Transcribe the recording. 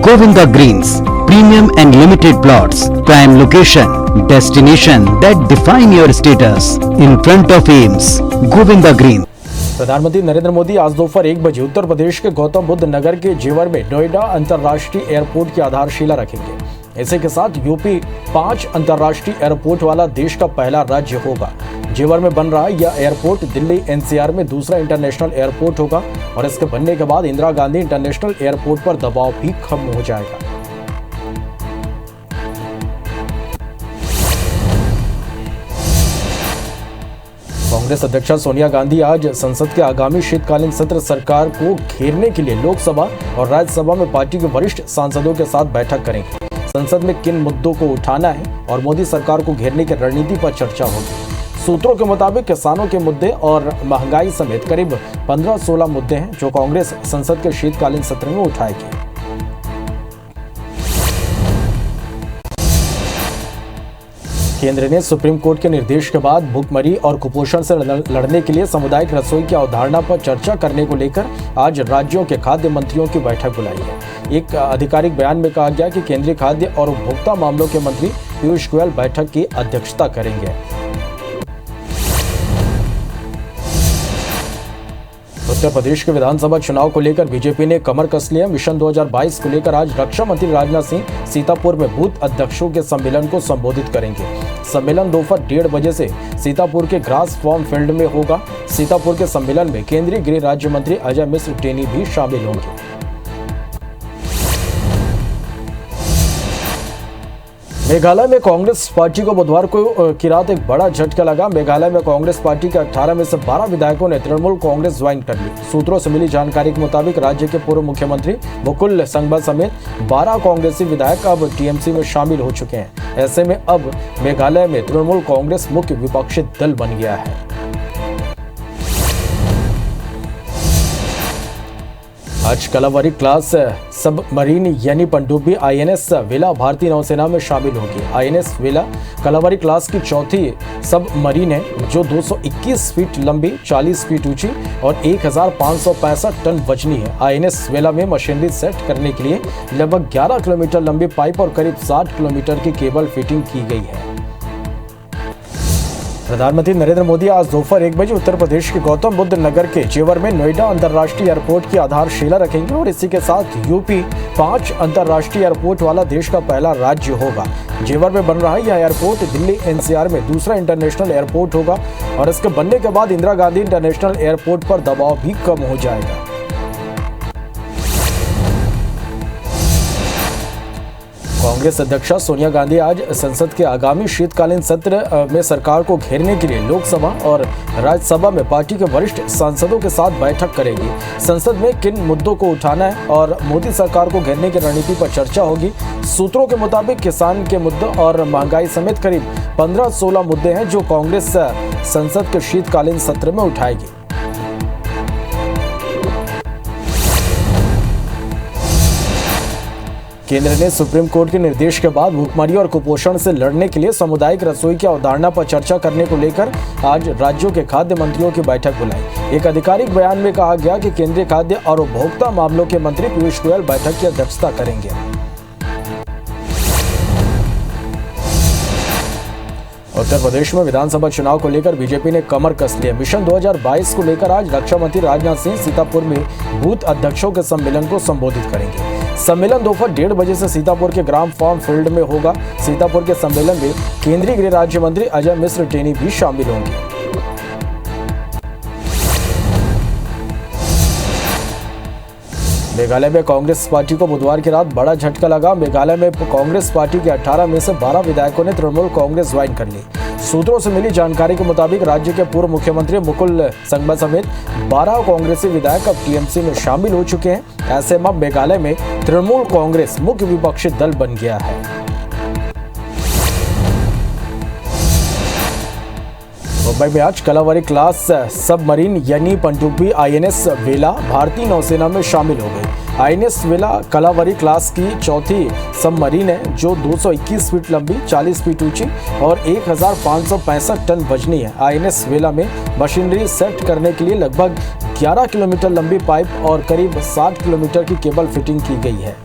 Govinda Greens, premium and limited plots, prime location, destination that define your status, in front of AIIMS, Govinda Greens। प्रधानमंत्री नरेंद्र मोदी आज दोपहर 1 बजे उत्तर प्रदेश के गौतम बुद्ध नगर के जेवर में नोएडा अंतर्राष्ट्रीय एयरपोर्ट की आधारशिला रखेंगे। इसी के साथ यूपी 5 अंतर्राष्ट्रीय एयरपोर्ट वाला देश का पहला राज्य होगा। जेवर में बन रहा यह एयरपोर्ट दिल्ली एनसीआर में दूसरा इंटरनेशनल एयरपोर्ट होगा और इसके बनने के बाद इंदिरा गांधी इंटरनेशनल एयरपोर्ट पर दबाव भी कम हो जाएगा। कांग्रेस अध्यक्षा सोनिया गांधी आज संसद के आगामी शीतकालीन सत्र सरकार को घेरने के लिए लोकसभा और राज्यसभा में पार्टी के वरिष्ठ सांसदों के साथ बैठक करेंगे। संसद में किन मुद्दों को उठाना है और मोदी सरकार को घेरने की रणनीति पर चर्चा होगी। सूत्रों के मुताबिक किसानों के मुद्दे और महंगाई समेत करीब 15-16 मुद्दे हैं जो कांग्रेस संसद के शीतकालीन सत्र में उठाएगी। केंद्र ने सुप्रीम कोर्ट के निर्देश के बाद भूखमरी और कुपोषण से लड़ने के लिए सामुदायिक रसोई की अवधारणा पर चर्चा करने को लेकर आज राज्यों के खाद्य मंत्रियों की बैठक बुलाई है। एक आधिकारिक बयान में कहा गया कि केंद्रीय खाद्य और उपभोक्ता मामलों के मंत्री पीयूष गोयल बैठक की अध्यक्षता करेंगे। उत्तर प्रदेश के विधानसभा चुनाव को लेकर बीजेपी ने कमर कस लिया। मिशन 2022 को लेकर आज रक्षा मंत्री राजनाथ सिंह सीतापुर में बूथ अध्यक्षों के सम्मेलन को संबोधित करेंगे। सम्मेलन दोपहर 1:30 बजे से सीतापुर के ग्रास फॉर्म फील्ड में होगा। सीतापुर के सम्मेलन में केंद्रीय गृह राज्य मंत्री अजय मिश्र टेनी भी शामिल होंगे। मेघालय में कांग्रेस पार्टी को बुधवार की रात एक बड़ा झटका लगा। मेघालय में कांग्रेस पार्टी के 18 में से 12 विधायकों ने तृणमूल कांग्रेस ज्वाइन कर ली। सूत्रों से मिली जानकारी के मुताबिक राज्य के पूर्व मुख्यमंत्री मुकुल संघवा समेत 12 कांग्रेसी विधायक अब टीएमसी में शामिल हो चुके हैं। ऐसे में अब मेघालय में तृणमूल कांग्रेस मुख्य विपक्षी दल बन गया है। आज कलावरी क्लास सबमरीन यानी पनडुब्बी आईएनएस वेला भारतीय नौसेना में शामिल होगी। आईएनएस वेला कलावरी क्लास की चौथी सबमरीन है जो 221 फीट लंबी, 40 फीट ऊंची और 1565 टन वजनी है। आईएनएस वेला में मशीनरी सेट करने के लिए लगभग 11 किलोमीटर लंबी पाइप और करीब 60 किलोमीटर की केबल फिटिंग की गई है। प्रधानमंत्री नरेंद्र मोदी आज दोपहर 1 बजे उत्तर प्रदेश के गौतम बुद्ध नगर के जेवर में नोएडा अंतर्राष्ट्रीय एयरपोर्ट की आधारशिला रखेंगे और इसी के साथ यूपी 5 अंतर्राष्ट्रीय एयरपोर्ट वाला देश का पहला राज्य होगा। जेवर में बन रहा यह एयरपोर्ट दिल्ली एनसीआर में दूसरा इंटरनेशनल एयरपोर्ट होगा और इसके बनने के बाद इंदिरा गांधी इंटरनेशनल एयरपोर्ट पर दबाव भी कम हो जाएगा। कांग्रेस अध्यक्षा सोनिया गांधी आज संसद के आगामी शीतकालीन सत्र में सरकार को घेरने के लिए लोकसभा और राज्यसभा में पार्टी के वरिष्ठ सांसदों के साथ बैठक करेगी। संसद में किन मुद्दों को उठाना है और मोदी सरकार को घेरने की रणनीति पर चर्चा होगी। सूत्रों के मुताबिक किसान के मुद्दे और महंगाई समेत करीब 15-16 मुद्दे हैं जो कांग्रेस संसद के शीतकालीन सत्र में उठाएगी। केंद्र ने सुप्रीम कोर्ट के निर्देश के बाद भूखमरी और कुपोषण से लड़ने के लिए सामुदायिक रसोई की अवधारणा पर चर्चा करने को लेकर आज राज्यों के खाद्य मंत्रियों की बैठक बुलाई। एक आधिकारिक बयान में कहा गया कि केंद्रीय खाद्य और उपभोक्ता मामलों के मंत्री पीयूष गोयल बैठक की अध्यक्षता करेंगे। उत्तर प्रदेश में विधानसभा चुनाव को लेकर बीजेपी ने कमर कस लिया। मिशन 2022 को लेकर आज रक्षा मंत्री राजनाथ सिंह सीतापुर में बूथ अध्यक्षों के सम्मेलन को संबोधित करेंगे। सम्मेलन दोपहर 1:30 बजे से सीतापुर के ग्राम फॉर्म फील्ड में होगा। सीतापुर के सम्मेलन में केंद्रीय गृह राज्य मंत्री अजय मिश्र टेनी भी शामिल होंगे। मेघालय में कांग्रेस पार्टी को बुधवार की रात बड़ा झटका लगा। मेघालय में कांग्रेस पार्टी के 18 में से 12 विधायकों ने तृणमूल कांग्रेस ज्वाइन कर ली। सूत्रों से मिली जानकारी के मुताबिक राज्य के पूर्व मुख्यमंत्री मुकुल संघवा समेत 12 कांग्रेसी विधायक अब टीएमसी में शामिल हो चुके हैं। ऐसे में मेघालय में तृणमूल कांग्रेस मुख्य विपक्षी दल बन गया है। मुंबई में आज कलावरी क्लास सबमरीन यानी पनडुब्बी आईएनएस वेला भारतीय नौसेना में शामिल हो गई। आईएनएस वेला कलावरी क्लास की चौथी सबमरीन है जो 221 फीट लंबी, 40 फीट ऊंची और 1565 टन वजनी है। आईएनएस वेला में मशीनरी सेट करने के लिए लगभग 11 किलोमीटर लंबी पाइप और करीब 60 किलोमीटर की केबल फिटिंग की गई है।